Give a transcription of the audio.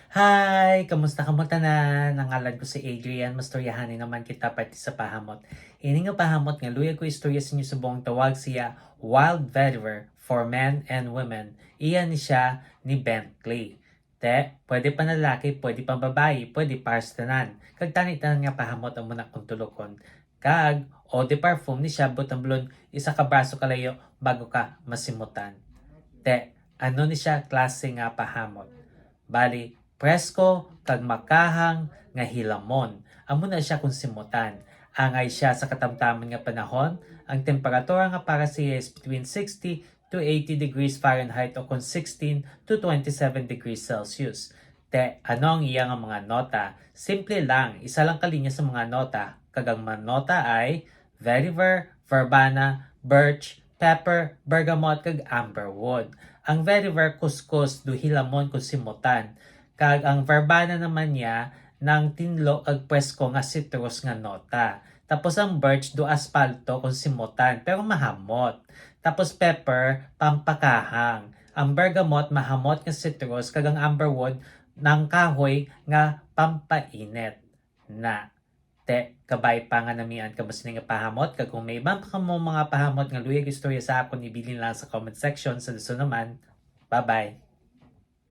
Hi! Kamusta ka mo tanan? Ang ngalan ko si Adrian, mastoryahanin naman kita pati sa pahamot. Ini nga pahamot nga luya ko istorya sa inyo sa buong tawag siya Wild Vetiver for Men and Women. Iyan ni siya ni Bentley. Pwede pa na lalaki, pwede pa babae, pwede para sa tanan. Kag tanan nga pahamot ang muna kong tulokon. Kag, o de parfum ni siya butang blon, isa ka braso kalayo bago ka masimutan. Ano ni siya klase nga pahamot? Bali, presko kag makahang nga hilamon. Amo na siya kung simutan. Angay siya sa katamtaman nga panahon. Ang temperatura nga para siya is between 60 to 80 degrees Fahrenheit o kung 16 to 27 degrees Celsius. Ano ang iya nga mga nota? Simple lang, isa lang kalinya sa mga nota. Kagang mga nota ay vetiver, verbena, birch, pepper, bergamot, kag amberwood. Ang vetiver kuskus do hilamon kung simutan. Kag ang verbena naman niya ng tinlo kag presko nga citrus nga nota. Tapos ang birch do aspalto kung simutan pero mahamot. Tapos pepper pampakahang. Ang bergamot mahamot nga citrus kag ang amberwood ng kahoy nga pampainit na. Kabay pa nga namian ka mas nga pahamot kag kung may ibang pa mo mga pahamot nga luyag istorya sa akon ibilin lang sa comment section sa naman. Bye bye.